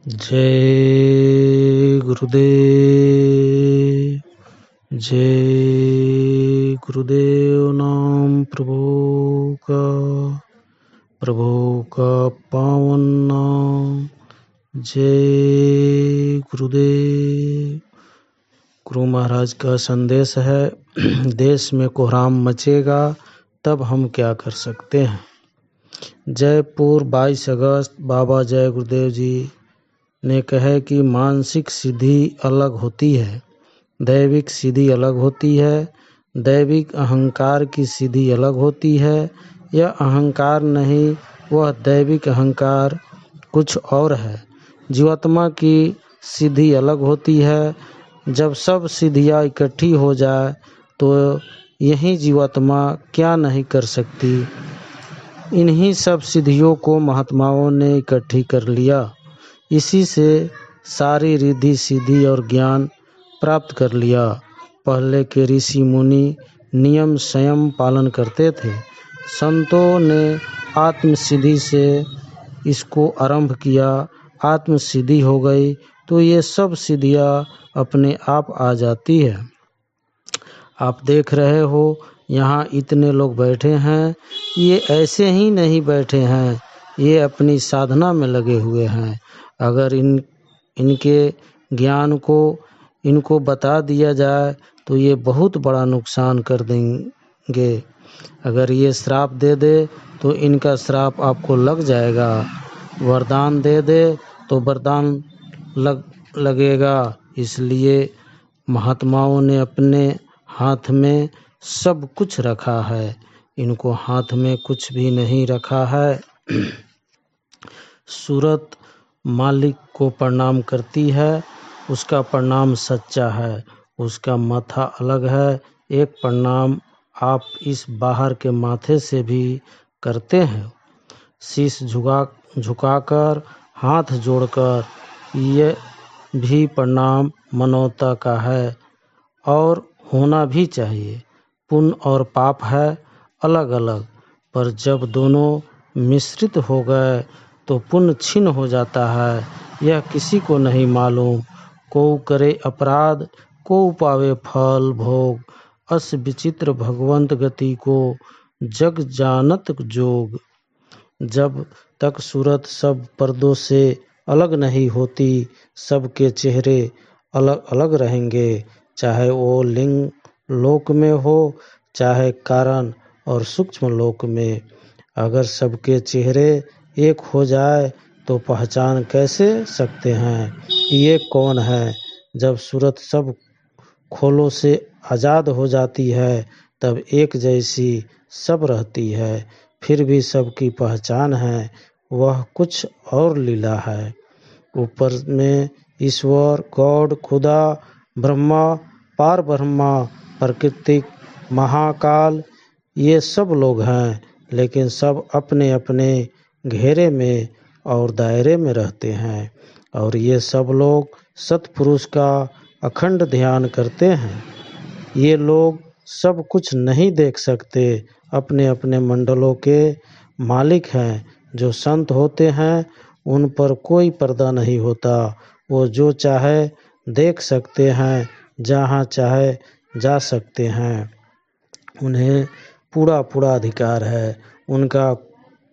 जय गुरुदेव। जय गुरुदेव। नाम प्रभु का पावन नाम। जय गुरुदेव। गुरु महाराज का संदेश है, देश में कोहराम मचेगा तब हम क्या कर सकते हैं। जयपुर 22 अगस्त। बाबा जय गुरुदेव जी ने कहे कि मानसिक सिद्धि अलग होती है, दैविक सिद्धि अलग होती है। दैविक अहंकार की सिद्धि अलग होती है। यह अहंकार नहीं, वह दैविक अहंकार कुछ और है। जीवात्मा की सिद्धि अलग होती है। जब सब सिद्धियाँ इकट्ठी हो जाए तो यही जीवात्मा क्या नहीं कर सकती। इन्हीं सब सिद्धियों को महात्माओं ने इकट्ठी कर लिया। इसी से सारी रिद्धि सिद्धि और ज्ञान प्राप्त कर लिया। पहले के ऋषि मुनि नियम संयम पालन करते थे। संतों ने आत्म सिद्धि से इसको आरंभ किया। आत्म सिद्धि हो गई तो ये सब सिद्धियाँ अपने आप आ जाती है। आप देख रहे हो यहाँ इतने लोग बैठे हैं, ये ऐसे ही नहीं बैठे हैं, ये अपनी साधना में लगे हुए हैं। अगर इनके ज्ञान को इनको बता दिया जाए तो ये बहुत बड़ा नुकसान कर देंगे। अगर ये श्राप दे दे तो इनका श्राप आपको लग जाएगा। वरदान दे दे तो वरदान लगेगा। इसलिए महात्माओं ने अपने हाथ में सब कुछ रखा है, इनको हाथ में कुछ भी नहीं रखा है। सूरत मालिक को प्रणाम करती है, उसका प्रणाम सच्चा है, उसका माथा अलग है। एक प्रणाम आप इस बाहर के माथे से भी करते हैं, शीश झुकाकर हाथ जोड़कर। ये भी प्रणाम मानवता का है और होना भी चाहिए। पुण्य और पाप है अलग अलग, पर जब दोनों मिश्रित हो गए तो पुण्य क्षीण हो जाता है। यह किसी को नहीं मालूम। को करे अपराध, को पावे फल भोग। अस विचित्र भगवंत गति को जग जानत जोग। जब तक सूरत सब पर्दों से अलग नहीं होती, सबके चेहरे अलग अलग रहेंगे। चाहे वो लिंग लोक में हो, चाहे कारण और सूक्ष्म लोक में। अगर सबके चेहरे एक हो जाए तो पहचान कैसे सकते हैं ये कौन है। जब सूरत सब खोलों से आज़ाद हो जाती है तब एक जैसी सब रहती है, फिर भी सबकी पहचान है। वह कुछ और लीला है। ऊपर में ईश्वर, गॉड, खुदा, ब्रह्मा, पार ब्रह्मा, प्राकृतिक, महाकाल, ये सब लोग हैं, लेकिन सब अपने अपने घेरे में और दायरे में रहते हैं। और ये सब लोग सतपुरुष का अखंड ध्यान करते हैं। ये लोग सब कुछ नहीं देख सकते, अपने अपने मंडलों के मालिक हैं। जो संत होते हैं उन पर कोई पर्दा नहीं होता। वो जो चाहे देख सकते हैं, जहाँ चाहे जा सकते हैं। उन्हें पूरा पूरा अधिकार है, उनका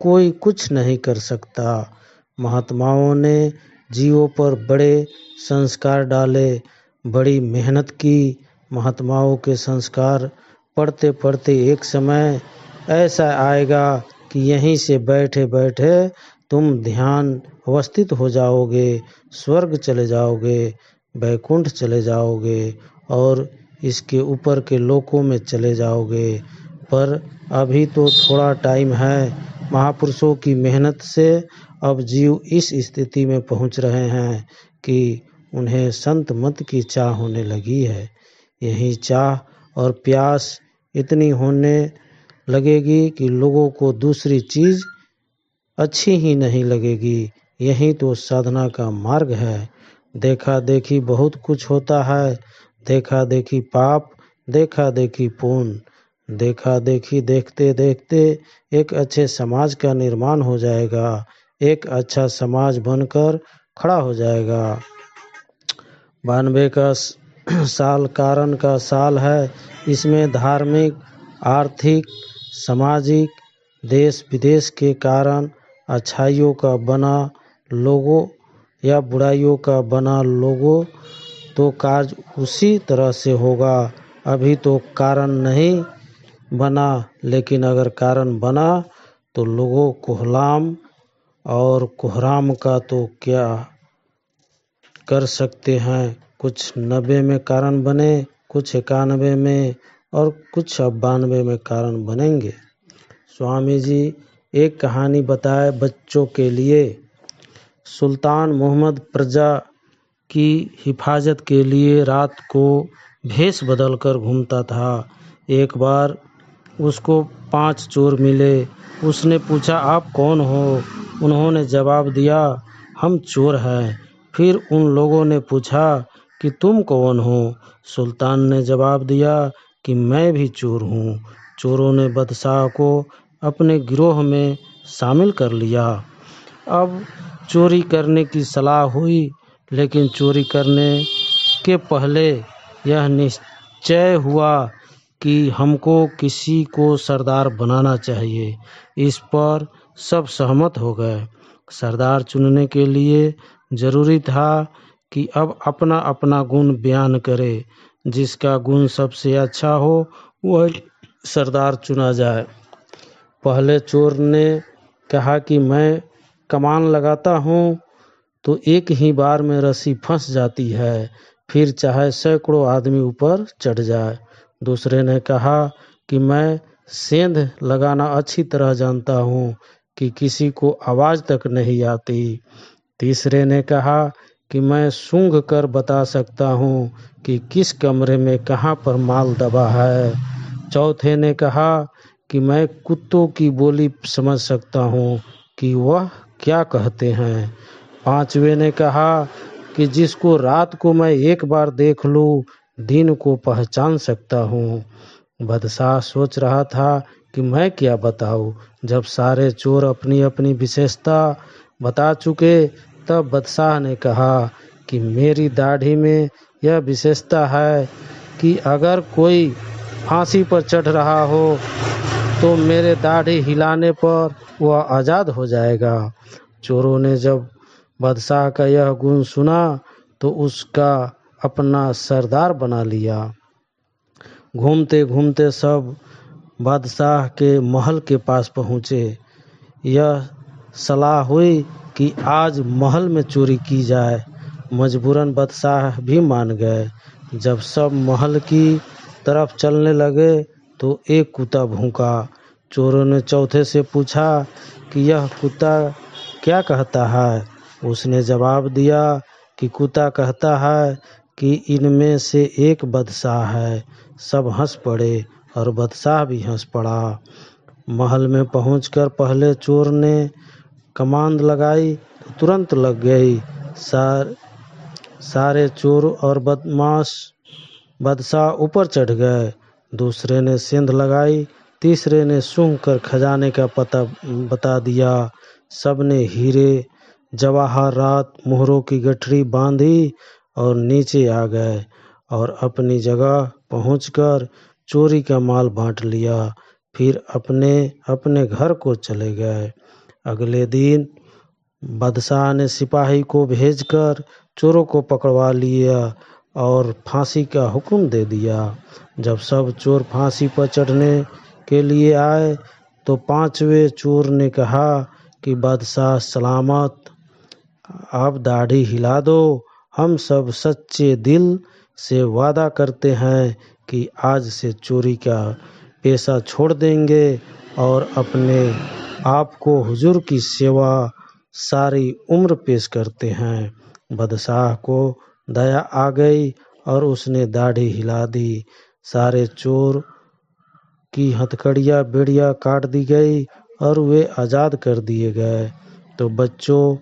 कोई कुछ नहीं कर सकता। महात्माओं ने जीवों पर बड़े संस्कार डाले, बड़ी मेहनत की। महात्माओं के संस्कार पढ़ते पढ़ते एक समय ऐसा आएगा कि यहीं से बैठे बैठे तुम ध्यान अवस्थित हो जाओगे, स्वर्ग चले जाओगे, वैकुंठ चले जाओगे और इसके ऊपर के लोकों में चले जाओगे। पर अभी तो थोड़ा टाइम है। महापुरुषों की मेहनत से अब जीव इस स्थिति में पहुंच रहे हैं कि उन्हें संत मत की चाह होने लगी है। यही चाह और प्यास इतनी होने लगेगी कि लोगों को दूसरी चीज़ अच्छी ही नहीं लगेगी। यही तो साधना का मार्ग है। देखा देखी बहुत कुछ होता है। देखा देखी पाप, देखा देखी पुण्य। देखा देखी देखते देखते एक अच्छे समाज का निर्माण हो जाएगा। एक अच्छा समाज बनकर खड़ा हो जाएगा। 92 का साल कारण का साल है। इसमें धार्मिक, आर्थिक, सामाजिक, देश विदेश के कारण अच्छाइयों का बना लोगों या बुराइयों का बना लोगों तो कार्य उसी तरह से होगा। अभी तो कारण नहीं बना, लेकिन अगर कारण बना तो लोगों कोहलाम और कोहराम का तो क्या कर सकते हैं। कुछ 90 में कारण बने, कुछ 91 में और कुछ 92 में कारण बनेंगे। स्वामी जी एक कहानी बताए बच्चों के लिए। सुल्तान मोहम्मद प्रजा की हिफाजत के लिए रात को भेष बदलकर घूमता था। एक बार उसको 5 चोर मिले। उसने पूछा, आप कौन हो? उन्होंने जवाब दिया, हम चोर हैं। फिर उन लोगों ने पूछा कि तुम कौन हो? सुल्तान ने जवाब दिया कि मैं भी चोर हूँ। चोरों ने बादशाह को अपने गिरोह में शामिल कर लिया। अब चोरी करने की सलाह हुई, लेकिन चोरी करने के पहले यह निश्चय हुआ कि हमको किसी को सरदार बनाना चाहिए। इस पर सब सहमत हो गए। सरदार चुनने के लिए जरूरी था कि अब अपना अपना गुण बयान करे। जिसका गुण सबसे अच्छा हो वह सरदार चुना जाए। पहले चोर ने कहा कि मैं कमान लगाता हूँ तो एक ही बार में रस्सी फंस जाती है, फिर चाहे सैकड़ों आदमी ऊपर चढ़ जाए। दूसरे ने कहा कि मैं सेंध लगाना अच्छी तरह जानता हूँ कि किसी को आवाज़ तक नहीं आती। तीसरे ने कहा कि मैं सूंघ कर बता सकता हूँ कि किस कमरे में कहाँ पर माल दबा है। चौथे ने कहा कि मैं कुत्तों की बोली समझ सकता हूँ कि वह क्या कहते हैं। पांचवे ने कहा कि जिसको रात को मैं एक बार देख लूँ, दिन को पहचान सकता हूँ। बादशाह सोच रहा था कि मैं क्या बताऊँ। जब सारे चोर अपनी अपनी विशेषता बता चुके, तब बादशाह ने कहा कि मेरी दाढ़ी में यह विशेषता है कि अगर कोई फांसी पर चढ़ रहा हो तो मेरे दाढ़ी हिलाने पर वह आज़ाद हो जाएगा। चोरों ने जब बादशाह का यह गुण सुना तो उसका अपना सरदार बना लिया। घूमते घूमते सब बादशाह के महल के पास पहुँचे। यह सलाह हुई कि आज महल में चोरी की जाए। मजबूरन बादशाह भी मान गए। जब सब महल की तरफ चलने लगे तो एक कुत्ता भौंका। चोरों ने चौथे से पूछा कि यह कुत्ता क्या कहता है। उसने जवाब दिया कि कुत्ता कहता है कि इनमें से एक बादशाह है। सब हंस पड़े और बादशाह भी हंस पड़ा। महल में पहुंचकर पहले चोर ने कमान लगाई तो तुरंत लग गई। सारे चोर और बदमाश बादशाह ऊपर चढ़ गए। दूसरे ने सेंध लगाई, तीसरे ने सूंघ कर खजाने का पता बता दिया। सबने हीरे जवाहरात मोहरों की गठरी बांधी और नीचे आ गए और अपनी जगह पहुंचकर चोरी का माल बांट लिया। फिर अपने अपने घर को चले गए। अगले दिन बादशाह ने सिपाही को भेजकर चोरों को पकड़वा लिया और फांसी का हुक्म दे दिया। जब सब चोर फांसी पर चढ़ने के लिए आए तो पांचवें चोर ने कहा कि बादशाह सलामत, आप दाढ़ी हिला दो। हम सब सच्चे दिल से वादा करते हैं कि आज से चोरी का पेशा छोड़ देंगे और अपने आप को हुजूर की सेवा सारी उम्र पेश करते हैं। बादशाह को दया आ गई और उसने दाढ़ी हिला दी। सारे चोर की हथकड़ियाँ बेड़ियाँ काट दी गई और वे आज़ाद कर दिए गए। तो बच्चों,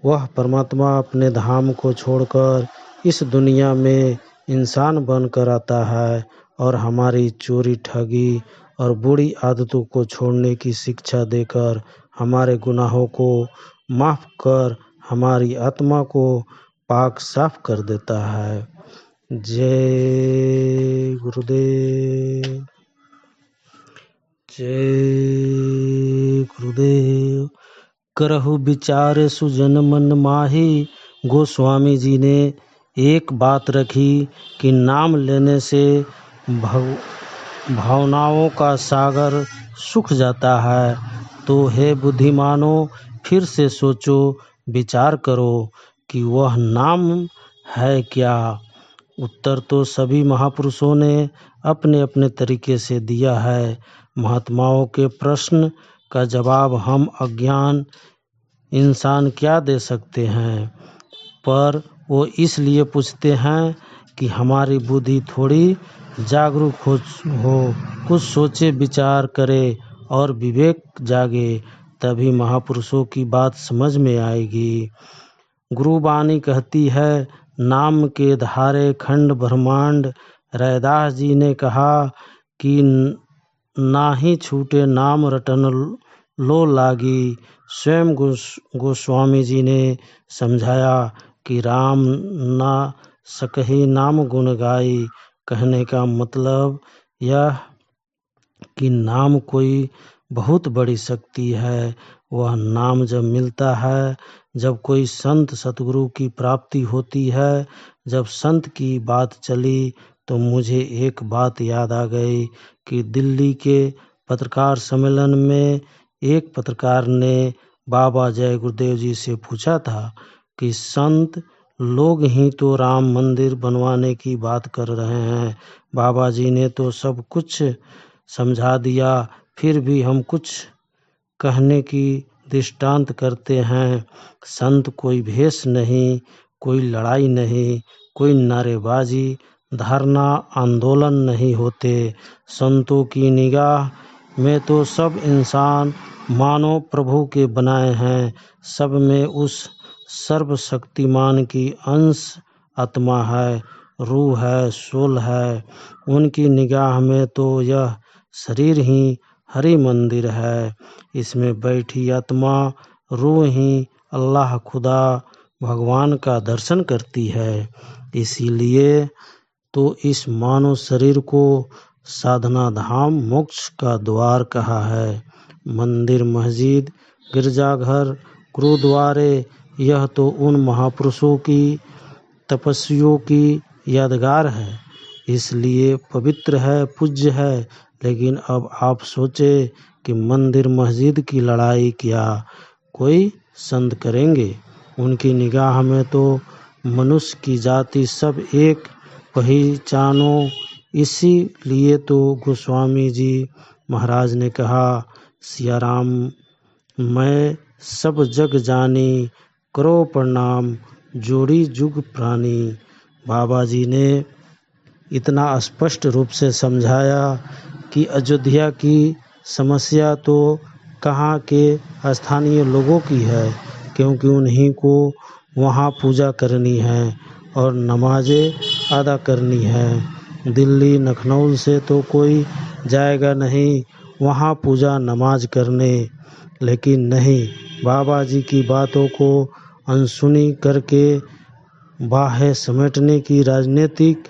वह परमात्मा अपने धाम को छोड़कर इस दुनिया में इंसान बनकर आता है और हमारी चोरी, ठगी और बुरी आदतों को छोड़ने की शिक्षा देकर हमारे गुनाहों को माफ़ कर हमारी आत्मा को पाक साफ कर देता है। जय गुरुदेव, जय गुरुदेव। करहु विचार सुजन मन माही। गोस्वामी जी ने एक बात रखी कि नाम लेने से भावनाओं का सागर सूख जाता है। तो हे बुद्धिमानों, फिर से सोचो, विचार करो कि वह नाम है क्या। उत्तर तो सभी महापुरुषों ने अपने अपने तरीके से दिया है। महात्माओं के प्रश्न का जवाब हम अज्ञान इंसान क्या दे सकते हैं, पर वो इसलिए पूछते हैं कि हमारी बुद्धि थोड़ी जागरूक हो, कुछ सोचे विचार करे और विवेक जागे, तभी महापुरुषों की बात समझ में आएगी। गुरुवाणी कहती है, नाम के धारे खंड ब्रह्मांड। रैदास जी ने कहा कि ना ही छूटे नाम रटन लो लागी। स्वयं गोस्वामी जी ने समझाया कि राम ना सकहि नाम गुण गाई। कहने का मतलब यह कि नाम कोई बहुत बड़ी शक्ति है। वह नाम जब मिलता है, जब कोई संत सतगुरु की प्राप्ति होती है, जब संत की बात चली, तो मुझे एक बात याद आ गई कि दिल्ली के पत्रकार सम्मेलन में एक पत्रकार ने बाबा जय गुरुदेव जी से पूछा था कि संत लोग ही तो राम मंदिर बनवाने की बात कर रहे हैं, बाबा जी ने तो सब कुछ समझा दिया, फिर भी हम कुछ कहने की दृष्टांत करते हैं। संत कोई भेष नहीं, कोई लड़ाई नहीं, कोई नारेबाजी धरना आंदोलन नहीं होते। संतों की निगाह में तो सब इंसान मानव प्रभु के बनाए हैं। सब में उस सर्वशक्तिमान की अंश आत्मा है, रूह है, सोल है। उनकी निगाह में तो यह शरीर ही हरि मंदिर है। इसमें बैठी आत्मा रूह ही अल्लाह खुदा भगवान का दर्शन करती है। इसीलिए तो इस मानव शरीर को साधना धाम मोक्ष का द्वार कहा है। मंदिर, मस्जिद, गिरजाघर, गुरुद्वारे, यह तो उन महापुरुषों की तपस्वियों की यादगार है, इसलिए पवित्र है, पूज्य है। लेकिन अब आप सोचे कि मंदिर मस्जिद की लड़ाई क्या कोई संत करेंगे? उनकी निगाह में तो मनुष्य की जाति सब एक पहचानो। इसीलिए तो गोस्वामी जी महाराज ने कहा, सियाराम मैं सब जग जानी, करो प्रणाम जोड़ी जुग प्राणी। बाबा जी ने इतना स्पष्ट रूप से समझाया कि अयोध्या की समस्या तो कहाँ के स्थानीय लोगों की है, क्योंकि उन्हीं को वहाँ पूजा करनी है और नमाजें अदा करनी है। दिल्ली लखनऊ से तो कोई जाएगा नहीं वहाँ पूजा नमाज करने। लेकिन नहीं, बाबा जी की बातों को अनसुनी करके बाहें समेटने की राजनीतिक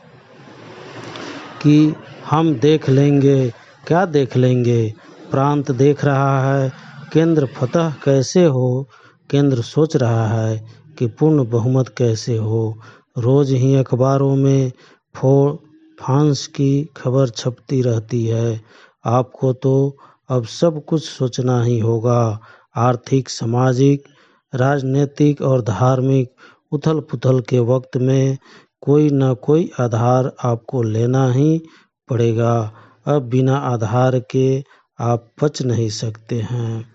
कि हम देख लेंगे, क्या देख लेंगे? प्रांत देख रहा है केंद्र फतह कैसे हो, केंद्र सोच रहा है कि पूर्ण बहुमत कैसे हो। रोज ही अखबारों में फ्रांस की खबर छपती रहती है। आपको तो अब सब कुछ सोचना ही होगा। आर्थिक, सामाजिक, राजनीतिक और धार्मिक उथल पुथल के वक्त में कोई न कोई आधार आपको लेना ही पड़ेगा। अब बिना आधार के आप बच नहीं सकते हैं।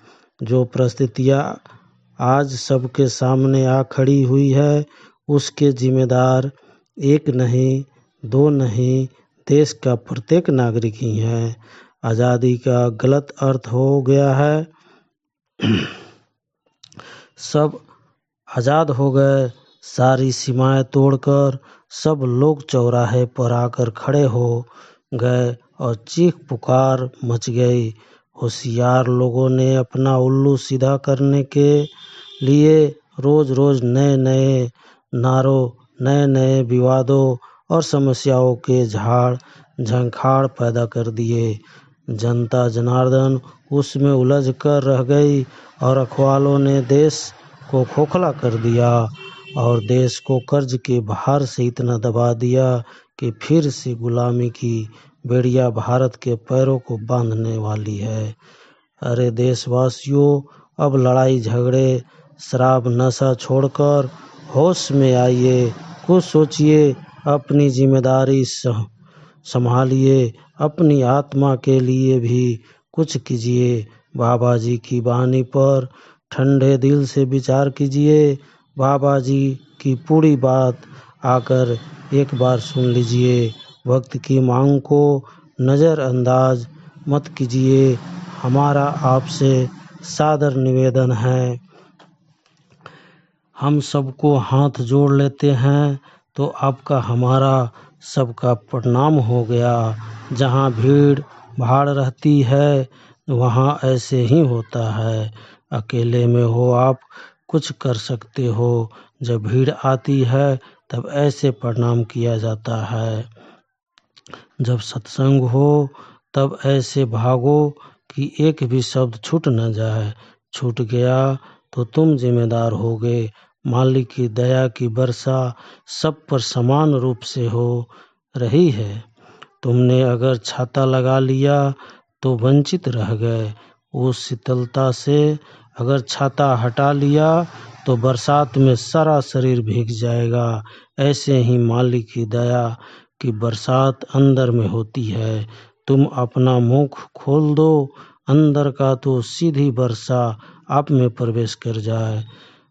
जो परिस्थितियाँ आज सबके सामने आ खड़ी हुई है, उसके जिम्मेदार एक नहीं, दो नहीं, देश का प्रत्येक नागरिक ही है। आज़ादी का गलत अर्थ हो गया है। सब आज़ाद हो गए, सारी सीमाएं तोड़कर सब लोग चौराहे पर आकर खड़े हो गए और चीख पुकार मच गई। होशियार लोगों ने अपना उल्लू सीधा करने के लिए रोज रोज नए नए नारों, नए नए विवादों और समस्याओं के झाड़ झंखाड़ पैदा कर दिए। जनता जनार्दन उसमें उलझ कर रह गई और अखबारों ने देश को खोखला कर दिया और देश को कर्ज के भार से इतना दबा दिया कि फिर से गुलामी की बेड़िया भारत के पैरों को बांधने वाली है। अरे देशवासियों, अब लड़ाई झगड़े, शराब नशा छोड़कर होश में आइए, कुछ सोचिए, अपनी जिम्मेदारी संभालिए, अपनी आत्मा के लिए भी कुछ कीजिए। बाबा जी की वाणी पर ठंडे दिल से विचार कीजिए। बाबा जी की पूरी बात आकर एक बार सुन लीजिए। वक्त की मांग को नज़रअंदाज मत कीजिए। हमारा आपसे सादर निवेदन है। हम सबको हाथ जोड़ लेते हैं तो आपका हमारा सबका प्रणाम हो गया। जहाँ भीड़ भाड़ रहती है वहाँ ऐसे ही होता है। अकेले में हो आप कुछ कर सकते हो, जब भीड़ आती है तब ऐसे प्रणाम किया जाता है। जब सत्संग हो तब ऐसे भागो कि एक भी शब्द छूट न जाए। छूट गया तो तुम जिम्मेदार होगे। मालिक की दया की वर्षा सब पर समान रूप से हो रही है। तुमने अगर छाता लगा लिया तो वंचित रह गए। उस शीतलता से अगर छाता हटा लिया तो बरसात में सारा शरीर भीग जाएगा। ऐसे ही मालिक की दया की बरसात अंदर में होती है। तुम अपना मुख खोल दो अंदर का तो सीधी वर्षा आप में प्रवेश कर जाए।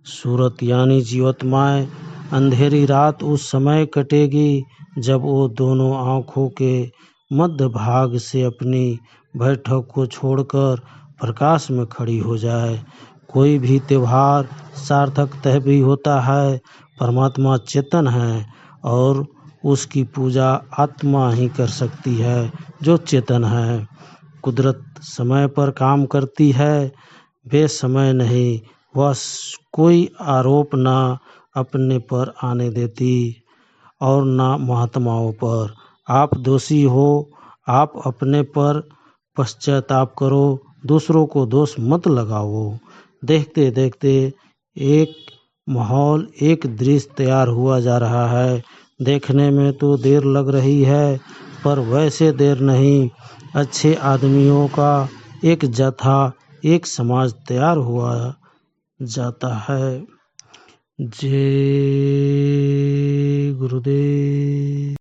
सूरत यानी जीवत्माएं अंधेरी रात उस समय कटेगी जब वो दोनों आँखों के मध्य भाग से अपनी बैठक को छोड़कर प्रकाश में खड़ी हो जाए। कोई भी त्योहार सार्थक तभी होता है। परमात्मा चेतन है और उसकी पूजा आत्मा ही कर सकती है जो चेतन है। कुदरत समय पर काम करती है, बेसमय नहीं। वह कोई आरोप ना अपने पर आने देती और ना महात्माओं पर। आप दोषी हो, आप अपने पर पश्चाताप करो, दूसरों को दोष मत लगाओ। देखते देखते एक माहौल, एक दृश्य तैयार हुआ जा रहा है। देखने में तो देर लग रही है पर वैसे देर नहीं। अच्छे आदमियों का एक जथा, एक समाज तैयार हुआ जाता है। जय गुरुदेव।